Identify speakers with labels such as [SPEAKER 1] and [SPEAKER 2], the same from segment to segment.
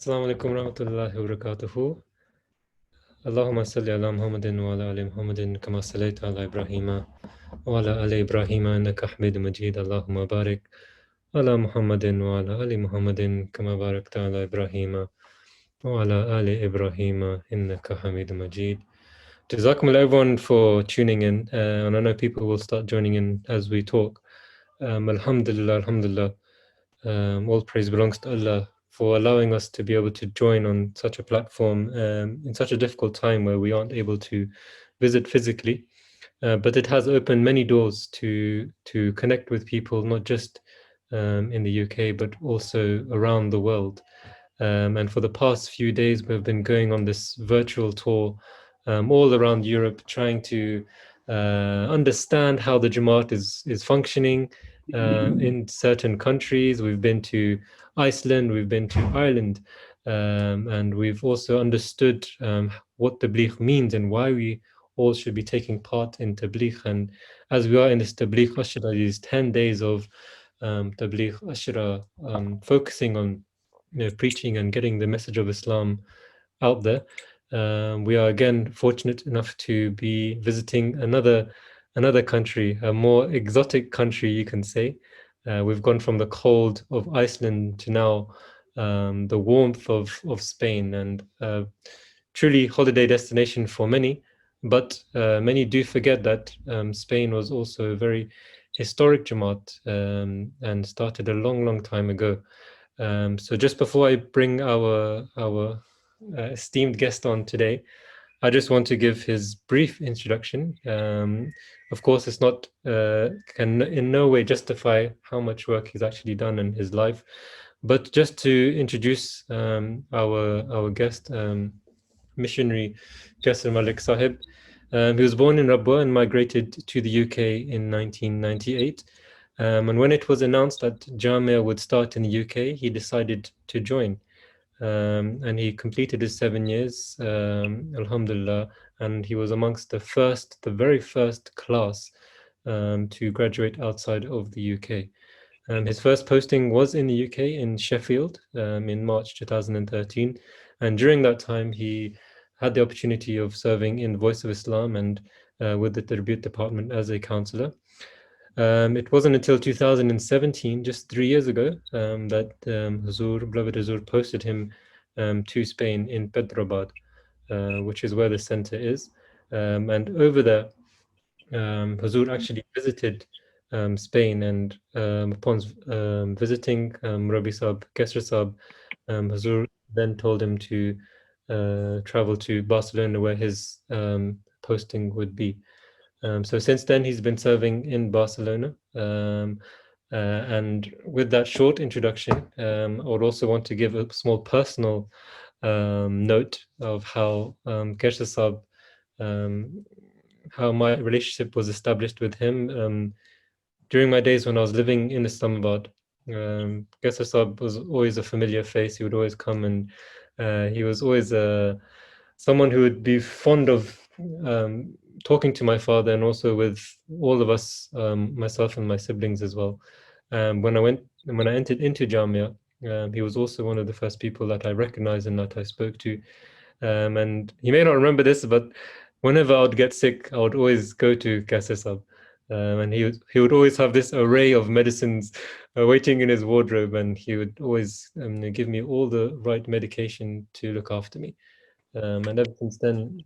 [SPEAKER 1] Assalamu alaikum warahmatullahi wabarakatuh. Allahumma salli ala Muhammadin wa ala ali Muhammadin kama sallaita ala Ibrahima wa ala ali Ibrahima innaka Hamidum Majid. Allahumma barik ala Muhammadin wa ala ali Muhammadin kama barakta ala Ibrahima wa ala ali Ibrahima innaka Hamidum Majid. Jazakumullah everyone for tuning in, and I know people will start joining in as we talk. Alhamdulillah, alhamdulillah. All praise belongs to Allah for allowing us to be able to join on such a platform in such a difficult time where we aren't able to visit physically. But it has opened many doors to connect with people, not just in the UK, but also around the world. And for the past few days, we've been going on this virtual tour all around Europe, trying to understand how the Jamaat is functioning in certain countries. We've been to Iceland, we've been to Ireland, and we've also understood what Tabligh means and why we all should be taking part in Tabligh. And as we are in this Tabligh Ashra, these 10 days of Tabligh Ashra, focusing on preaching and getting the message of Islam out there. We are again fortunate enough to be visiting another country, a more exotic country, you can say. We've gone from the cold of Iceland to now the warmth of Spain, and truly holiday destination for many. But many do forget that Spain was also a very historic Jamaat and started a long time ago. So just before I bring our esteemed guest on today, I just want to give his brief introduction. Of course, it's not can in no way justify how much work he's actually done in his life, but just to introduce our guest, missionary Jasser Malik Sahib. He was born in Rabwa and migrated to the UK in 1998. And when it was announced that Jamia would start in the UK, he decided to join. And he completed his 7 years, alhamdulillah, and he was amongst the very first class to graduate outside of the UK. His first posting was in the UK in Sheffield in March 2013. And during that time, he had the opportunity of serving in Voice of Islam and with the Tarbiyat department as a counselor. It wasn't until 2017, just 3 years ago, that beloved Huzur posted him to Spain in Petrobad, which is where the center is. And over there, Huzur actually visited Spain, and upon visiting Rabi Sab, Kesra Sab, Huzur then told him to travel to Barcelona, where his posting would be. So since then, he's been serving in Barcelona. And with that short introduction, I would also want to give a small personal note of how Kesha Sab, how my relationship was established with him. During my days when I was living in Islamabad, Kesha Sab was always a familiar face. He would always come, and he was always someone who would be fond of talking to my father, and also with all of us, myself and my siblings as well. When I entered into Jamia, he was also one of the first people that I recognized and that I spoke to. And he may not remember this, but whenever I would get sick, I would always go to Kasesab. And he would always have this array of medicines waiting in his wardrobe, and he would always give me all the right medication to look after me. And ever since then,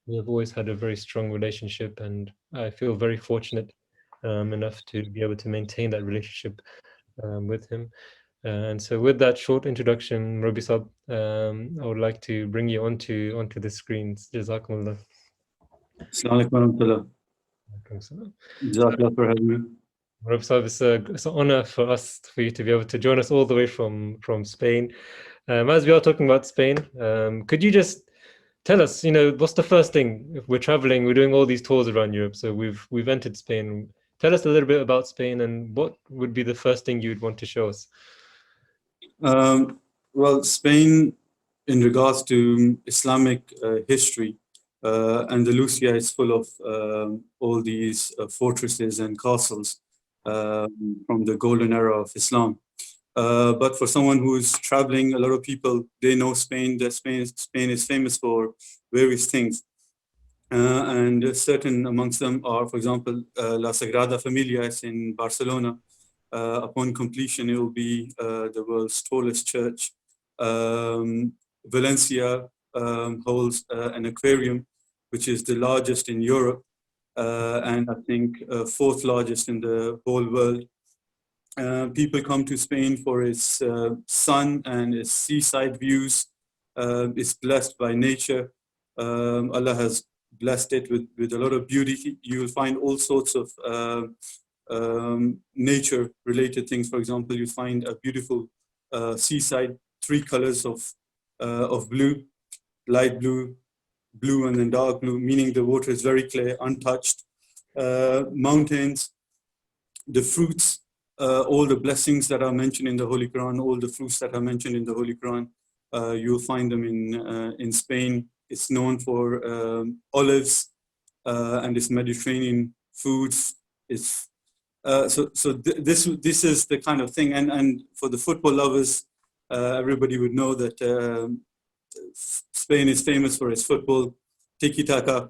[SPEAKER 1] we have always had a very strong relationship, and I feel very fortunate enough to be able to maintain that relationship with him. And so with that short introduction, Rabi Sab, I would like to bring you onto the screens. Jazakumullah.
[SPEAKER 2] Assalamu alaikum warahmatullah. Jazakallah for having me.
[SPEAKER 1] Rabi Sab, it's an honor for you to be able to join us all the way from Spain. As we are talking about Spain, could you just tell us, what's the first thing? If we're traveling, we're doing all these tours around Europe, so we've entered Spain. Tell us a little bit about Spain, and what would be the first thing you'd want to show us?
[SPEAKER 2] Well, Spain, in regards to Islamic history, Andalusia is full of all these fortresses and castles from the golden era of Islam. But for someone who is traveling, a lot of people, they know Spain, that Spain is famous for various things. And certain amongst them are, for example, La Sagrada Familia is in Barcelona. Upon completion, it will be the world's tallest church. Valencia holds an aquarium, which is the largest in Europe, and I think fourth largest in the whole world. People come to Spain for its sun and its seaside views. It's blessed by nature. Allah has blessed it with a lot of beauty. You will find all sorts of nature-related things. For example, you find a beautiful seaside, three colors of blue, light blue, blue, and then dark blue, meaning the water is very clear, untouched. Mountains, the fruits, all the blessings that are mentioned in the Holy Quran, all the fruits that are mentioned in the Holy Quran, you'll find them in Spain. It's known for olives and its Mediterranean foods. It's this is the kind of thing, and for the football lovers, everybody would know that Spain is famous for its football, tiki-taka,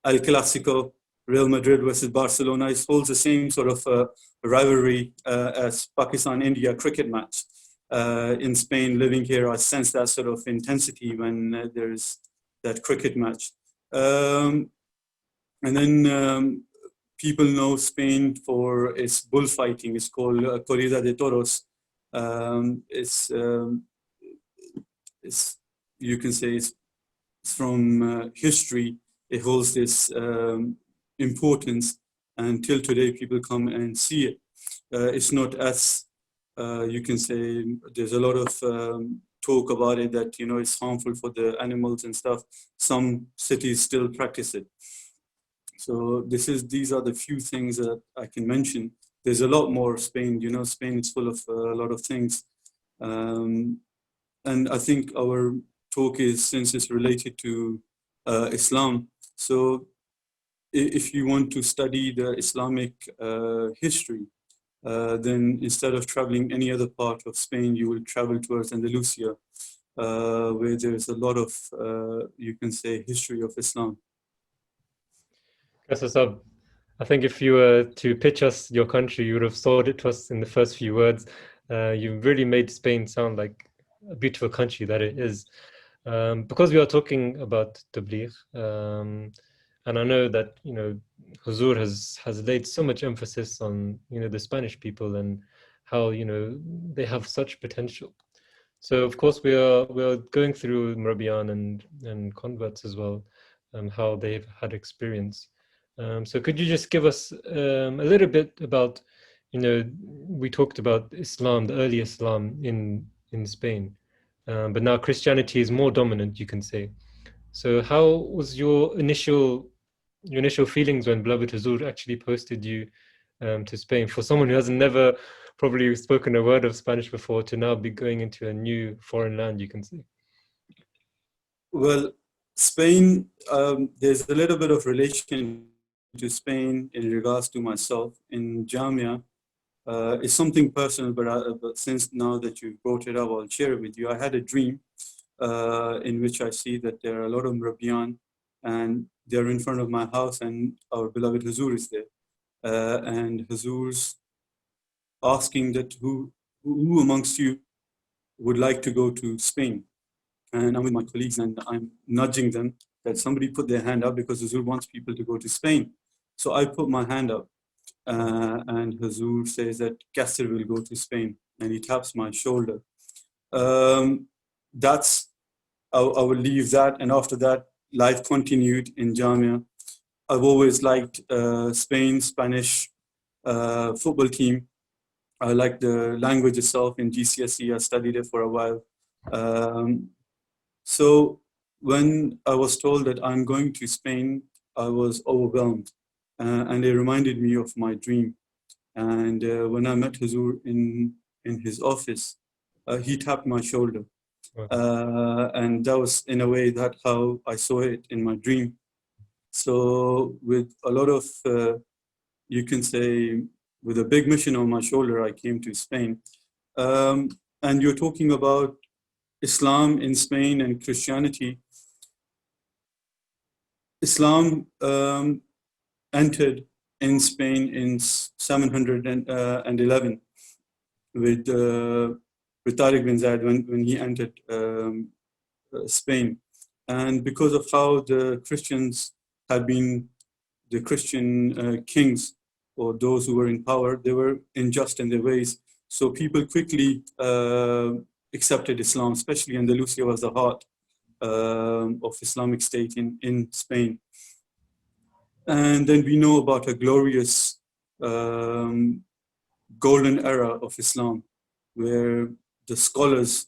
[SPEAKER 2] El Clasico, Real Madrid versus Barcelona. It holds the same sort of rivalry as Pakistan-India cricket match. In Spain, living here, I sense that sort of intensity when there's that cricket match. And then people know Spain for its bullfighting. It's called Corrida de Toros. It's you can say it's from history. It holds this importance, and till today people come and see it. It's not as you can say. There's a lot of talk about it that it's harmful for the animals and stuff. Some cities still practice it. So these are the few things that I can mention. There's a lot more. Spain, Spain is full of a lot of things, and I think our talk is, since it's related to Islam. So if you want to study the Islamic history, then instead of traveling any other part of Spain, you will travel towards Andalusia, where there's a lot of, you can say, history of Islam.
[SPEAKER 1] Kasasab, I think if you were to pitch us your country, you would have sold it to us in the first few words. You really made Spain sound like a beautiful country that it is. Because we are talking about Tabligh, and I know that Huzur has laid so much emphasis on the Spanish people and how they have such potential. So of course we are going through Murabiyan and converts as well, how they've had experience. So could you just give us a little bit about we talked about Islam, the early Islam in Spain, but now Christianity is more dominant, you can say. So how was your initial feelings when Beloved Huzur actually posted you to Spain, for someone who has never probably spoken a word of Spanish before, to now be going into a new foreign land, you can say?
[SPEAKER 2] Well, Spain, there's a little bit of relation to Spain in regards to myself in Jamia. It's something personal, but since now that you brought it up, I'll share it with you. I had a dream in which I see that there are a lot of Murabiyan, and they're in front of my house, and our beloved Huzur is there. And Huzur's asking that who amongst you would like to go to Spain? And I'm with my colleagues and I'm nudging them that somebody put their hand up because Huzur wants people to go to Spain. So I put my hand up and Huzur says that Kasser will go to Spain, and he taps my shoulder. That's, I will leave that. And after that, life continued in Jamia. I've always liked Spanish football team. I like the language itself. In GCSE, I studied it for a while. So when I was told that I'm going to Spain, I was overwhelmed, and it reminded me of my dream. And when I met Huzur in his office, he tapped my shoulder, and that was in a way that how I saw it in my dream. So with a lot of, you can say, with a big mission on my shoulder, I came to Spain. And you're talking about Islam in Spain and Christianity. Islam entered in Spain in 711 with Tariq bin Zayed when he entered Spain. And because of how the Christians had been, the Christian kings or those who were in power, they were unjust in their ways. So people quickly accepted Islam, especially Andalusia was the heart of Islamic State in Spain. And then we know about a glorious golden era of Islam, where the scholars,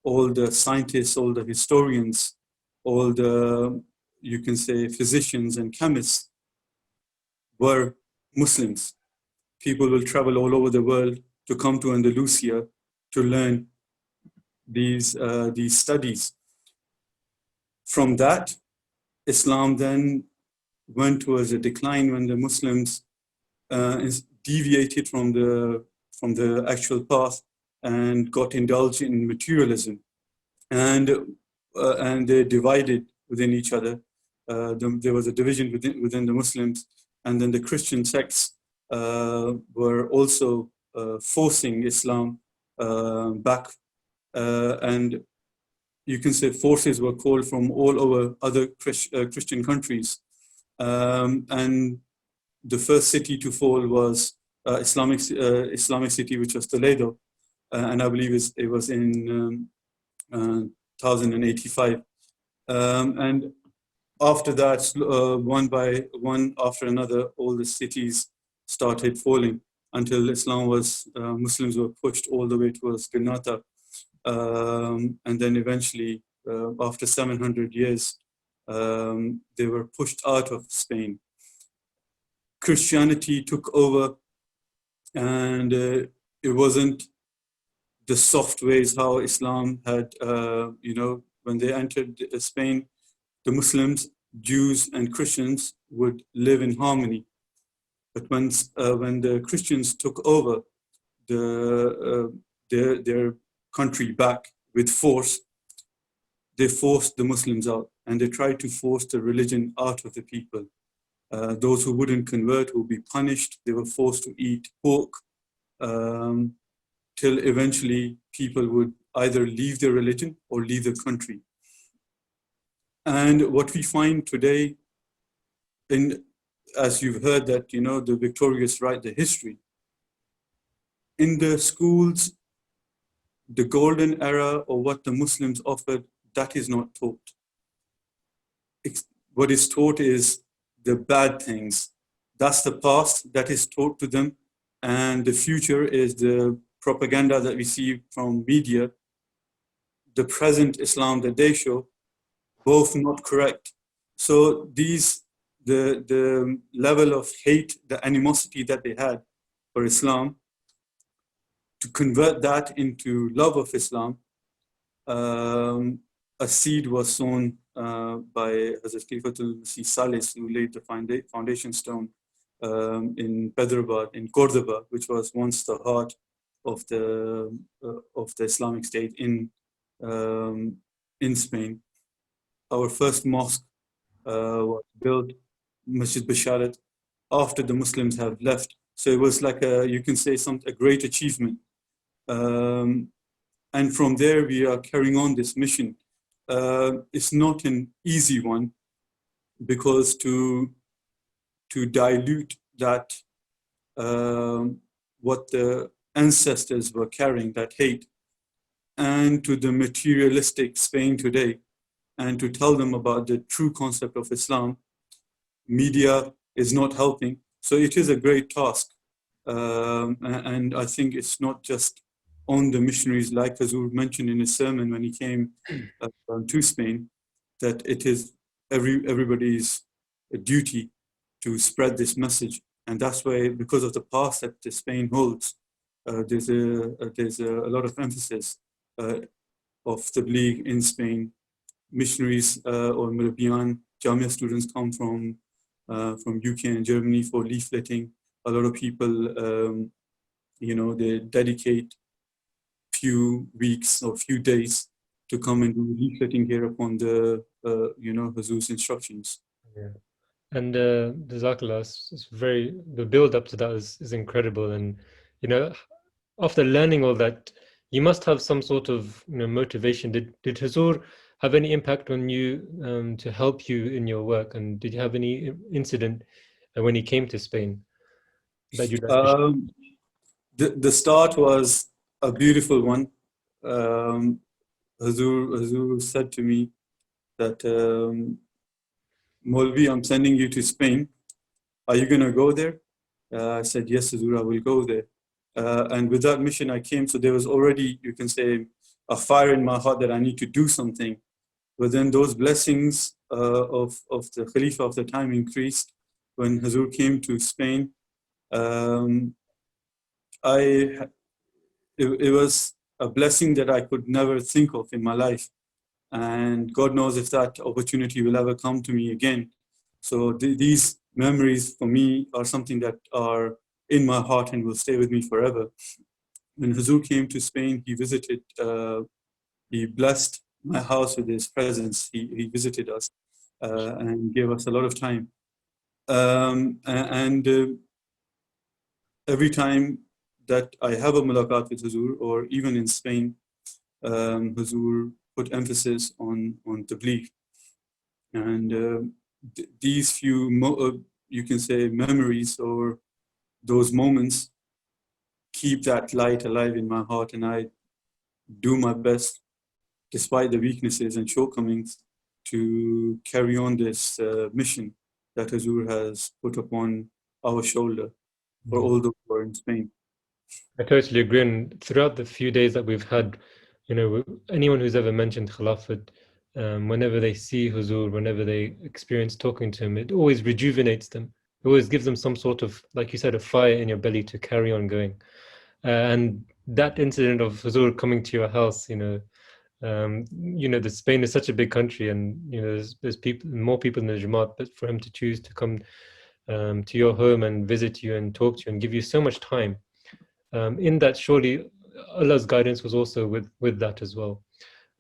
[SPEAKER 2] all the scientists, all the historians, all the, you can say, physicians and chemists were Muslims. People will travel all over the world to come to Andalusia to learn these studies. From that, Islam then went towards a decline when the Muslims deviated from the actual path and got indulged in materialism, and they divided within each other. There was a division within the Muslims, and then the Christian sects were also forcing Islam back, and you can say forces were called from all over other Christian countries. And the first city to fall was Islamic city, which was Toledo, and I believe it was in 1085. And after that, one by one after another, all the cities started falling until Muslims were pushed all the way towards Granada. And then eventually, after 700 years, they were pushed out of Spain. Christianity took over, and it wasn't the soft ways how Islam had, when they entered Spain, the Muslims, Jews, and Christians would live in harmony. But when the Christians took over their country back with force, they forced the Muslims out, and they tried to force the religion out of the people. Those who wouldn't convert would be punished. They were forced to eat pork, till eventually people would either leave their religion or leave the country. And what we find today, as you've heard that, the victorious write the history. In the schools, the golden era or what the Muslims offered, that is not taught. What is taught is the bad things. That's the past that is taught to them. And the future is the propaganda that we see from media. The present Islam that they show, both not correct. So the level of hate, the animosity that they had for Islam, to convert that into love of Islam, a seed was sown by Hazrat Khalifatul Masih Salis, who laid the foundation stone in Hyderabad, in Cordoba, which was once the heart of the Islamic State in Spain. Our first mosque was built, Masjid Basharat, after the Muslims have left. So it was like you can say a great achievement. And from there, we are carrying on this mission. It's not an easy one, because to dilute that, what the ancestors were carrying, that hate, and to the materialistic Spain today, and to tell them about the true concept of Islam, media is not helping. So it is a great task. And I think it's not just on the missionaries, like Hazur mentioned in his sermon when he came to Spain, that it is everybody's duty to spread this message. And that's why, because of the past that Spain holds, there's a lot of emphasis of Tabligh in Spain. Missionaries or Murabiyan Jamia students come from UK and Germany for leafleting. A lot of people, they dedicate few weeks or few days to come and do leafleting here upon the, Hazur's instructions.
[SPEAKER 1] Yeah. And Jazakallah, it's very, the build up to that is incredible. And, you know, after learning all that, you must have some sort of, motivation. Did Huzur have any impact on you to help you in your work? And did you have any incident when he came to Spain that you'd like to share?
[SPEAKER 2] The start was a beautiful one. Hazur said to me that, Molvi, I'm sending you to Spain. Are you going to go there? I said, yes, Hazur, I will go there. And with that mission, I came. So there was already, you can say, a fire in my heart that I need to do something. But then those blessings of the Khalifa of the time increased when Hazur came to Spain. It was a blessing that I could never think of in my life. And God knows if that opportunity will ever come to me again. So these memories for me are something that are in my heart and will stay with me forever. When Hazur came to Spain, he visited, he blessed my house with his presence. He visited us and gave us a lot of time. And every time that I have a mulaqat with Hazur, or even in Spain, Hazur put emphasis on Tabligh. And these few, you can say, memories or those moments keep that light alive in my heart, and I do my best, despite the weaknesses and shortcomings, to carry on this mission that Hazur has put upon our shoulder for all those who are in Spain.
[SPEAKER 1] I totally agree. And throughout the few days that we've had, anyone who's ever mentioned Khilafat, whenever they see Huzur, whenever they experience talking to him, it always rejuvenates them. It always gives them some sort of, like you said, a fire in your belly to carry on going. And that incident of Huzur coming to your house, the Spain is such a big country, and there's people, more people in the Jamaat, but for him to choose to come to your home and visit you and talk to you and give you so much time. In that, surely Allah's guidance was also with that as well.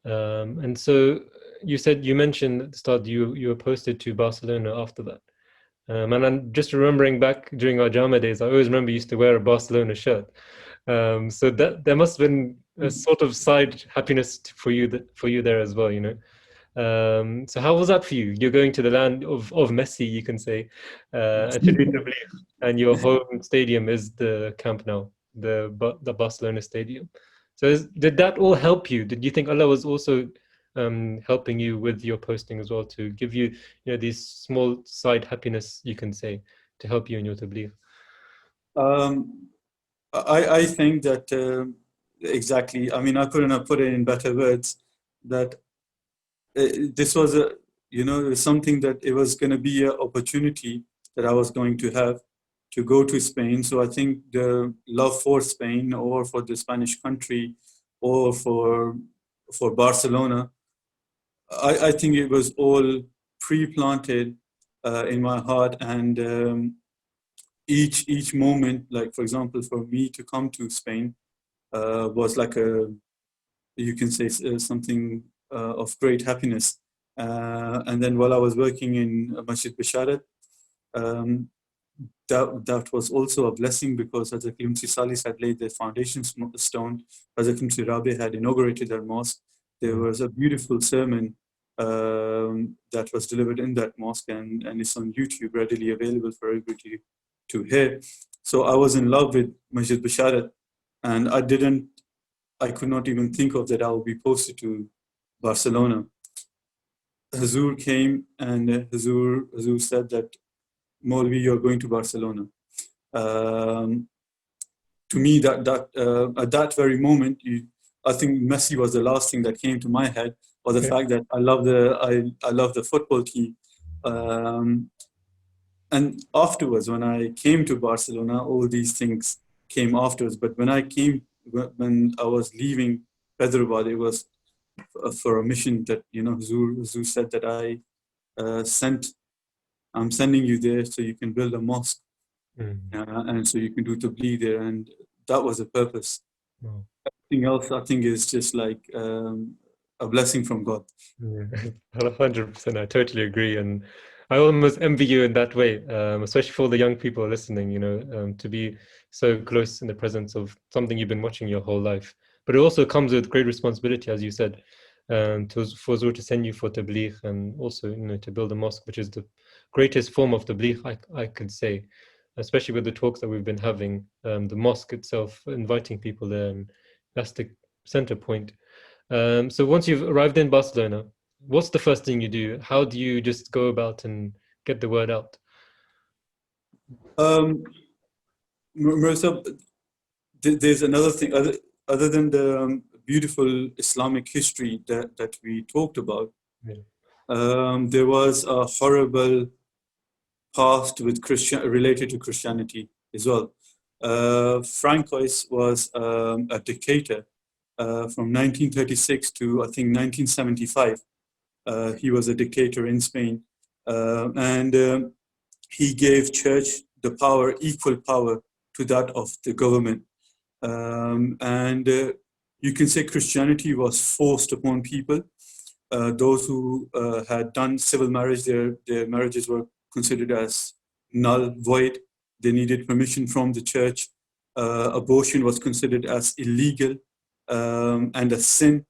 [SPEAKER 1] And so you mentioned at the start you were posted to Barcelona after that. And I'm just remembering back during our Jama days, I always remember you used to wear a Barcelona shirt. So that there must have been a sort of side happiness for you there as well, So how was that for you? You're going to the land of Messi, you can say, to do Tabligh, and your home stadium is the Camp Nou, the Barcelona stadium. So did that all help you? Did you think Allah was also helping you with your posting as well, to give you, these small side happiness, you can say, to help you in your Tabligh?
[SPEAKER 2] I think that exactly. I mean, I couldn't have put it in better words. That this was something that it was going to be an opportunity that I was going to have to go to Spain. So I think the love for Spain, or for the Spanish country, or for Barcelona, I think it was all pre-planted in my heart, and each moment, like for example, for me to come to Spain was like you can say something of great happiness. And then while I was working in Masjid Bisharat, that was also a blessing, because Hazrat Limsi Salis had laid the foundation stone. Hazrat Limsi Rabi had inaugurated their mosque. There was a beautiful sermon that was delivered in that mosque, and it's on YouTube, readily available for everybody to hear. So I was in love with Masjid Bisharat, and I could not even think of that I would be posted to Barcelona. Hazur came, and Hazur said that, Maulvi, you're going to Barcelona. To me, that at that very moment, I think Messi was the last thing that came to my head, or the fact that I love the football team. And afterwards, when I came to Barcelona, all these things came afterwards. But when I was leaving Hyderabad, it was for a mission that Hazur said that I'm sending you there so you can build a mosque, and so you can do Tabligh there, and that was the purpose.
[SPEAKER 1] Wow.
[SPEAKER 2] Everything else, I think, is just like a blessing from God.
[SPEAKER 1] Yeah, 100%. I totally agree, and I almost envy you in that way, especially for the young people listening. To be so close in the presence of something you've been watching your whole life. But it also comes with great responsibility, as you said, for Zur to send you for tabligh, and also to build a mosque, which is the greatest form of tabligh I could say, especially with the talks that we've been having. The mosque itself, inviting people there, and that's the center point. So once you've arrived in Barcelona, what's the first thing you do? How do you just go about and get the word out?
[SPEAKER 2] Mirza, there's another thing other than the beautiful Islamic history that we talked about.
[SPEAKER 1] Yeah.
[SPEAKER 2] There was a horrible past with related to Christianity as well. Francois was a dictator from 1936 to I think 1975. He was a dictator in Spain, and he gave church the power, equal power to that of the government. And you can say Christianity was forced upon people. Those who had done civil marriage, their marriages were considered as null, void. They needed permission from the church. Abortion was considered as illegal and a sin.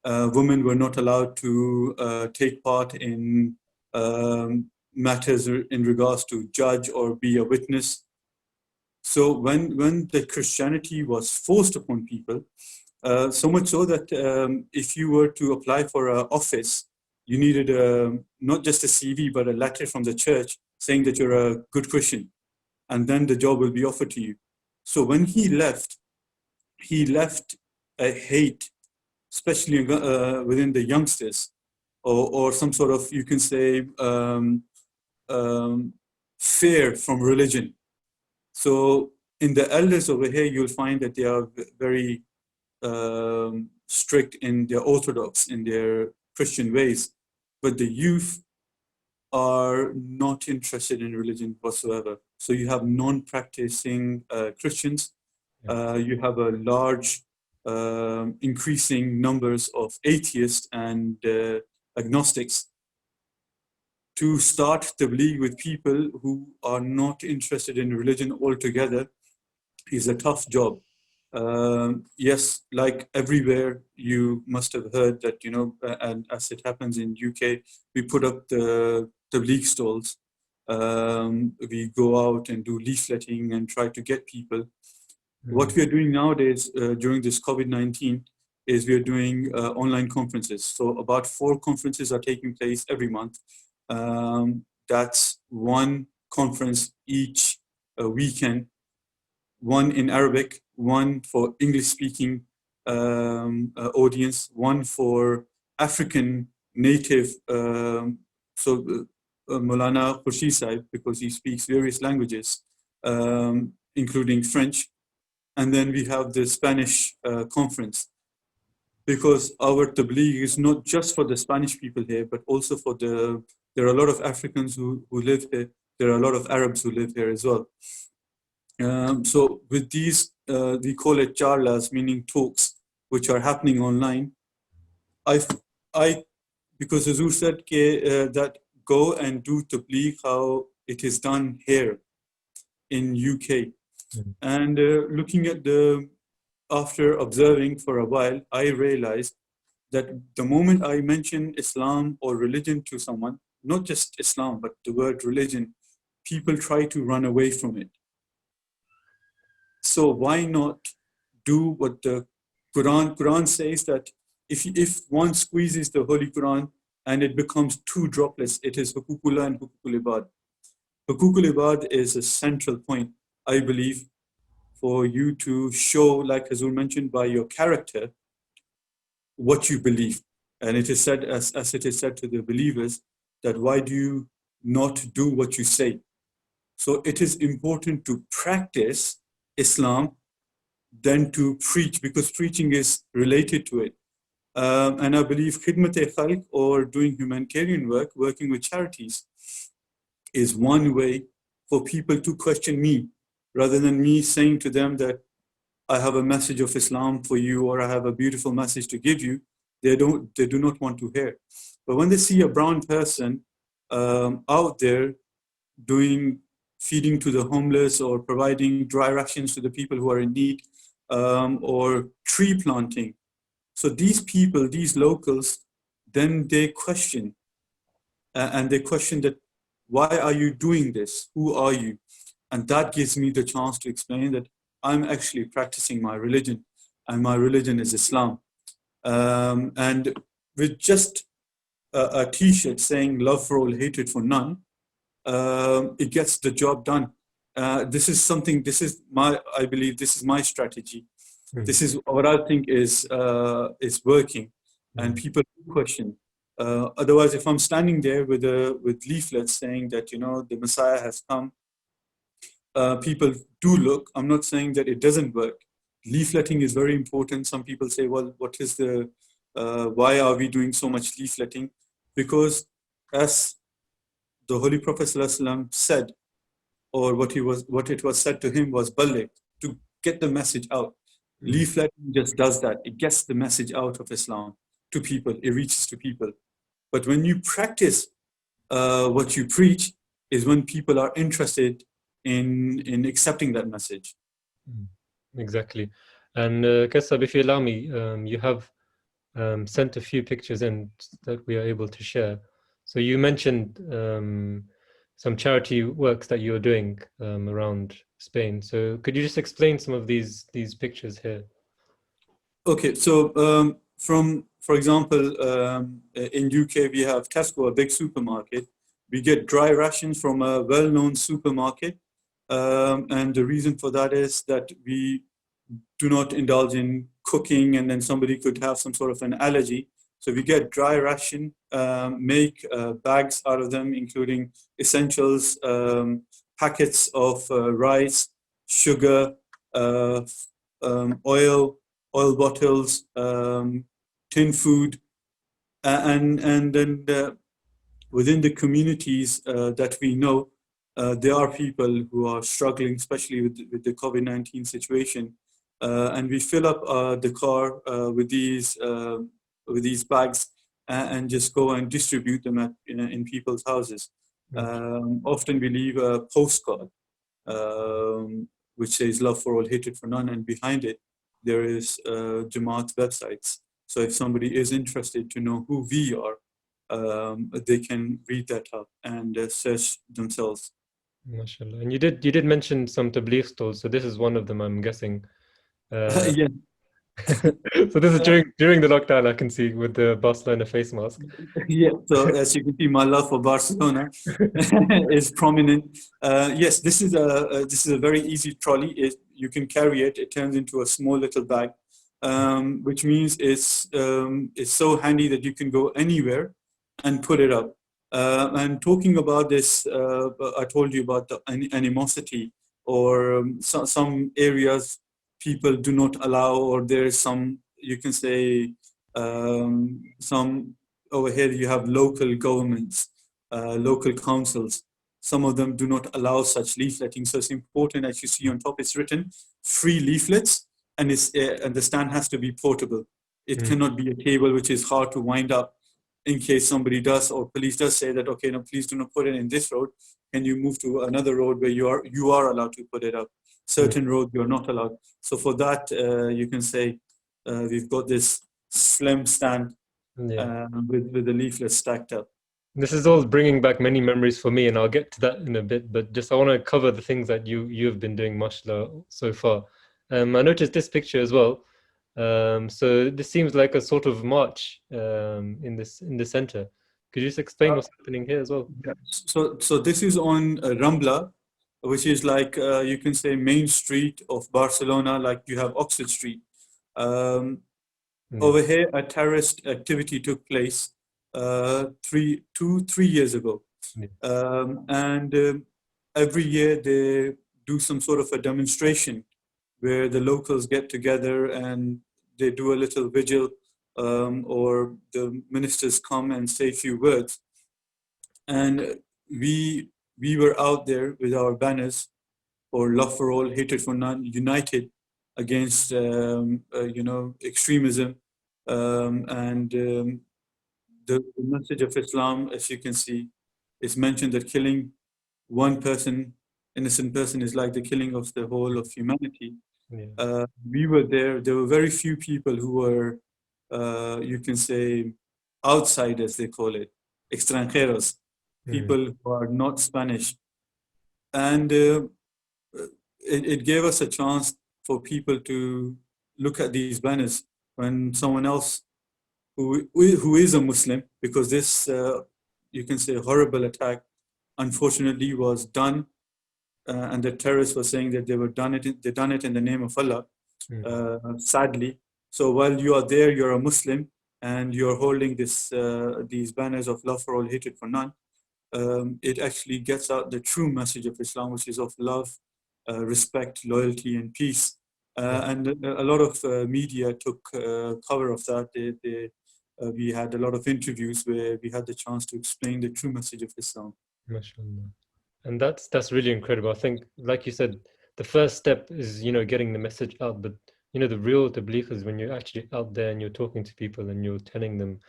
[SPEAKER 2] Women were not allowed to take part in matters in regards to judge or be a witness. So when the Christianity was forced upon people, so much so that if you were to apply for an office, you needed not just a CV, but a letter from the church saying that you're a good Christian, and then the job will be offered to you. So when he left a hate, especially within the youngsters, or some sort of, you can say, fear from religion. So in the elders over here, you'll find that they are very strict in their orthodox, in their Christian ways, but the youth are not interested in religion whatsoever. So you have non-practicing Christians. You have a large increasing numbers of atheists and agnostics. To start tabligh with people who are not interested in religion altogether is a tough job. Yes, like everywhere, you must have heard that, and as it happens in UK, we put up the tabligh stalls. We go out and do leafleting and try to get people. What we are doing nowadays during this COVID-19 is we are doing online conferences. So about 4 conferences are taking place every month. That's one conference each weekend, one in Arabic, one for English-speaking audience, one for African native, Maulana Khurshid Sahib, because he speaks various languages, including French. And then we have the Spanish conference, because our tabligh is not just for the Spanish people here, but also for there are a lot of Africans who live here. There are a lot of Arabs who live here as well. So with these, we call it charlas, meaning talks, which are happening online. Because Hazur said that go and do tabligh how it is done here in UK. And looking at after observing for a while, I realized that the moment I mention Islam or religion to someone, not just Islam, but the word religion, people try to run away from it. So why not do what the Quran says, that if one squeezes the Holy Quran and it becomes 2 droplets, it is Hukukullah and Hukukul Ibad. Hukukul Ibad is a central point, I believe, for you to show, like Hazur mentioned, by your character, what you believe. And it is said, as it is said to the believers, that why do you not do what you say? So it is important to practice Islam than to preach, because preaching is related to it. And I believe khidmat-e-khalq, or doing humanitarian work, working with charities, is one way for people to question me, rather than me saying to them that I have a message of Islam for you, or I have a beautiful message to give you, they do not want to hear. But when they see a brown person out there feeding to the homeless, or providing dry rations to the people who are in need, or tree planting, so these people, these locals, then they question, and they question that, why are you doing this? Who are you? And that gives me the chance to explain that I'm actually practicing my religion, and my religion is Islam. And with just a t-shirt saying love for all, hatred for none, it gets the job done. I believe this is my strategy. This is what I think is working, and people question. Otherwise, if I'm standing there with leaflets saying that the Messiah has come, people do look. I'm not saying that it doesn't work. Leafleting is very important. Some people say, well, why are we doing so much leafleting? Because as the Holy Prophet ﷺ said, or what it was said to him was baligh, to get the message out. Leafleting just does that. It gets the message out of Islam to people. It reaches to people. But when you practice what you preach, is when people are interested in accepting that message.
[SPEAKER 1] Exactly. And Kassab, if you allow me, you have sent a few pictures in that we are able to share. So you mentioned some charity works that you're doing around Spain. So could you just explain some of these pictures here?
[SPEAKER 2] Okay, so for example, in UK we have Tesco, a big supermarket. We get dry rations from a well-known supermarket, and the reason for that is that we do not indulge in cooking, and then somebody could have some sort of an allergy. So we get dry ration, make bags out of them, including essentials, packets of rice, sugar, oil bottles, tin food, and then within the communities that we know, there are people who are struggling, especially with the COVID-19 situation, and we fill up the car with these bags and just go and distribute them in people's houses. Often we leave a postcard which says love for all, hatred for none, and behind it there is Jamaat's websites. So if somebody is interested to know who we are, they can read that up and search themselves.
[SPEAKER 1] MashaAllah. And you did mention some tabligh stalls, so this is one of them, I'm guessing.
[SPEAKER 2] Yeah.
[SPEAKER 1] So this is during the lockdown, I can see, with the Barcelona face mask.
[SPEAKER 2] Yeah, so as you can see, my love for Barcelona is prominent. Yes, this is a very easy trolley. You can carry it. It turns into a small little bag, which means it's so handy that you can go anywhere and put it up. And talking about this, I told you about the animosity, or some areas people do not allow, or there's some, you can say, some over here you have local governments, local councils. Some of them do not allow such leafleting. So it's important, as you see on top, it's written free leaflets, and the stand has to be portable. It cannot be a cable which is hard to wind up, in case somebody does, or police does say that, okay, no, please do not put it in this road. Can you move to another road where you are allowed to put it up? Certain roads you are not allowed. So for that, you can say we've got this slim stand with the leaflets stacked up.
[SPEAKER 1] This is all bringing back many memories for me, and I'll get to that in a bit. But just I want to cover the things that you have been doing, mashallah, so far. I noticed this picture as well. So this seems like a sort of march in the center. Could you just explain what's happening here as well?
[SPEAKER 2] Yeah. So this is on Rambla, which is like you can say main street of Barcelona, like you have Oxford Street. Over here, a terrorist activity took place 3 years ago, and every year they do some sort of a demonstration where the locals get together and they do a little vigil, or the ministers come and say a few words. And we were out there with our banners, or love for all, hatred for none, united against extremism, and the message of Islam, as you can see, is mentioned that killing one person, innocent person, is like the killing of the whole of humanity.
[SPEAKER 1] Yeah.
[SPEAKER 2] We were there. There were very few people who were, you can say, outsiders, they call it, extranjeros, people who are not Spanish. And it gave us a chance for people to look at these banners when someone else who is a Muslim, because this, you can say, horrible attack, unfortunately, was done, and the terrorists were saying that they done it in the name of Allah, sadly. So while you are there, you're a Muslim, and you're holding these banners of love for all, hatred for none. It actually gets out the true message of Islam, which is of love, respect, loyalty, and peace. And a lot of media took cover of that. We had a lot of interviews where we had the chance to explain the true message of Islam.
[SPEAKER 1] MashaAllah. And that's really incredible. I think, like you said, the first step is, getting the message out. But, the real tabligh is when you're actually out there and you're talking to people and you're telling them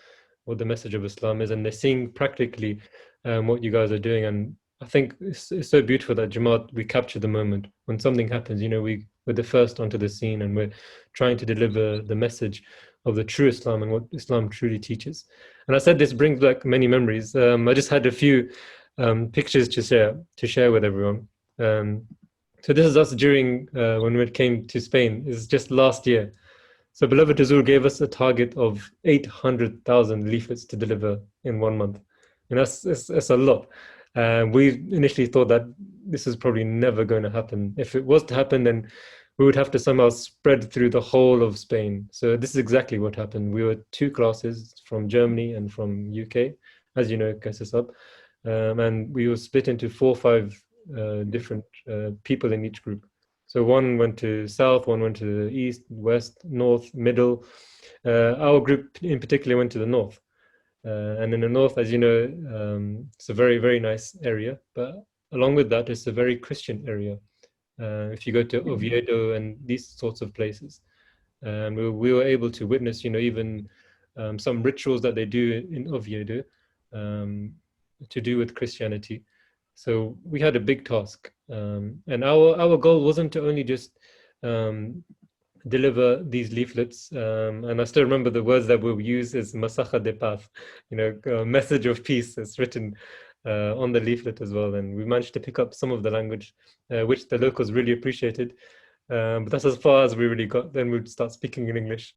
[SPEAKER 1] what the message of Islam is, and they're seeing practically what you guys are doing. And I think it's so beautiful that Jamaat, we capture the moment when something happens. We're the first onto the scene, and we're trying to deliver the message of the true Islam and what Islam truly teaches. And I said this brings back many memories. I just had a few pictures to share with everyone. So this is us during when we came to Spain. It's just last year. So Beloved Huzur gave us a target of 800,000 leaflets to deliver in 1 month. And that's a lot. We initially thought that this is probably never going to happen. If it was to happen, then we would have to somehow spread through the whole of Spain. So this is exactly what happened. We were 2 classes from Germany and from UK, as you know, Kaisasab. And we were split into 4 or 5 different people in each group. So one went to south, one went to the east, west, north, middle. Our group in particular went to the north. And in the north, as you know, it's a very, very nice area. But along with that, it's a very Christian area. If you go to Oviedo and these sorts of places. We were able to witness, even some rituals that they do in Oviedo to do with Christianity. So we had a big task, and our goal wasn't to only just deliver these leaflets. And I still remember the words that we use is "Masaja de paz," message of peace. It's written on the leaflet as well, and we managed to pick up some of the language, which the locals really appreciated. But that's as far as we really got. Then we'd start speaking in English.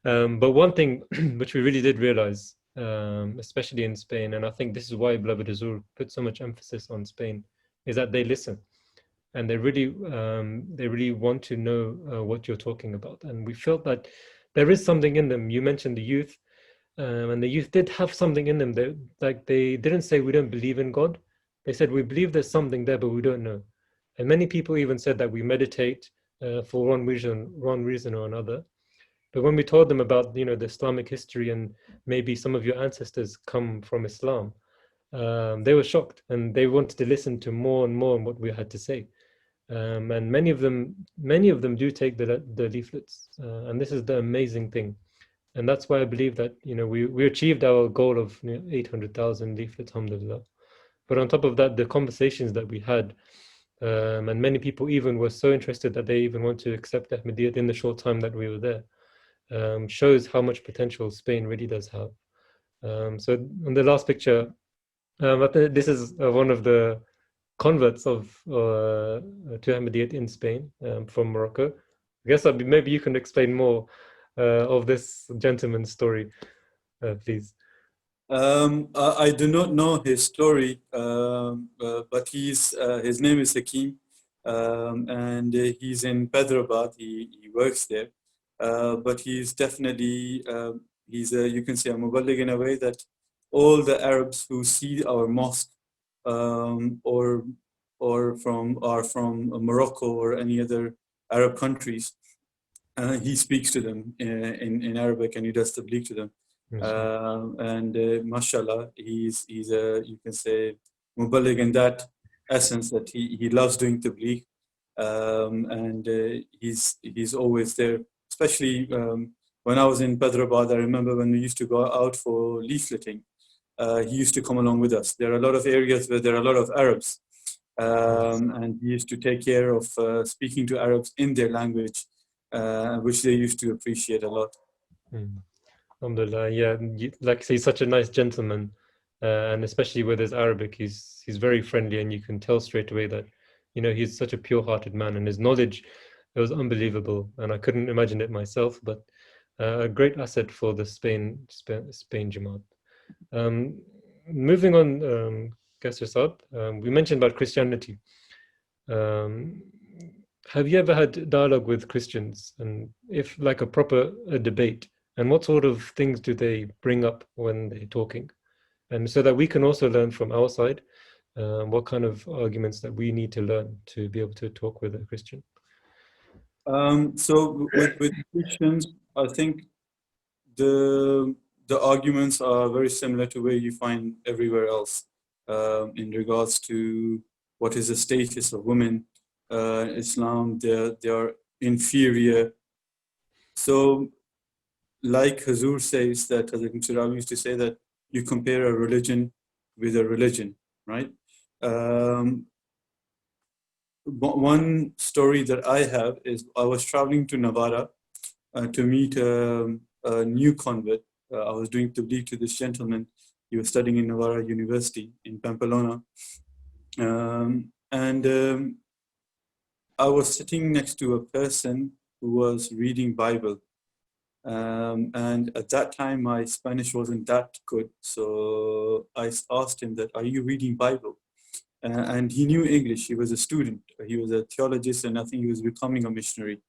[SPEAKER 1] But one thing which we really did realize, especially in Spain, and I think this is why Beloved Huzur put so much emphasis on Spain, is that they listen, and they really want to know what you're talking about. And we felt that there is something in them. You mentioned the youth, and the youth did have something in them. They didn't say we don't believe in God. They said we believe there's something there, but we don't know. And many people even said that we meditate for one reason or another. But when we told them about, the Islamic history and maybe some of your ancestors come from Islam, they were shocked, and they wanted to listen to more and more on what we had to say. And many of them do take the leaflets, and this is the amazing thing. And that's why I believe that we achieved our goal of 800,000 leaflets, alhamdulillah. But on top of that, the conversations that we had, and many people even were so interested that they even want to accept Ahmadiyyat in the short time that we were there, shows how much potential Spain really does have. So on the last picture, this is one of the converts to Ahmadiyyat in Spain, from Morocco. I guess maybe you can explain more of this gentleman's story, please.
[SPEAKER 2] I do not know his story, but his name is Hakim, and he's in Hyderabad. He works there, but he's definitely you can say a muballigh in a way that all the Arabs who see our mosque or are from Morocco or any other Arab countries, he speaks to them in Arabic, and he does tabligh to them. And mashallah, he's a, you can say, muballigh in that essence, that he loves doing tabligh. and he's always there. Especially when I was in Hyderabad, I remember when we used to go out for leafleting. He used to come along with us. There are a lot of areas where there are a lot of Arabs, and he used to take care of speaking to Arabs in their language, which they used to appreciate a lot.
[SPEAKER 1] Alhamdulillah, yeah, like I say, he's such a nice gentleman, and especially with his Arabic, he's very friendly, and you can tell straight away that, you know, he's such a pure-hearted man, and his knowledge, it was unbelievable, and I couldn't imagine it myself, but a great asset for the Spain Jamaat. Moving on, Qasir Saab, we mentioned about Christianity. Have you ever had dialogue with Christians, and if like a proper debate, and what sort of things do they bring up when they're talking? And so that we can also learn from our side what kind of arguments that we need to learn to be able to talk with a Christian.
[SPEAKER 2] So with Christians, I think the arguments are very similar to where you find everywhere else in regards to what is the status of women. Islam, they are inferior. So, like Hazur says that, Hazrat Mutarabi used to say that you compare a religion with a religion, right? One story that I have is I was traveling to Navarra to meet a new convert. I was doing tabligh to this gentleman. He was studying in Navarra University in Pamplona. And I was sitting next to a person who was reading Bible. And at that time, my Spanish wasn't that good. So I asked him that, are you reading Bible? And he knew English. He was a student. He was a theologist, and I think he was becoming a missionary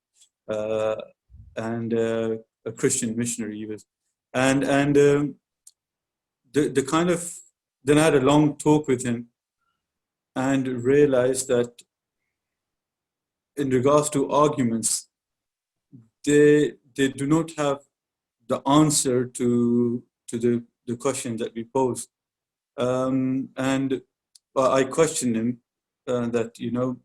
[SPEAKER 2] and a Christian missionary. He was, and the kind of, then I had a long talk with him and realized that in regards to arguments, they do not have the answer to the question that we posed. And I questioned him that, you know,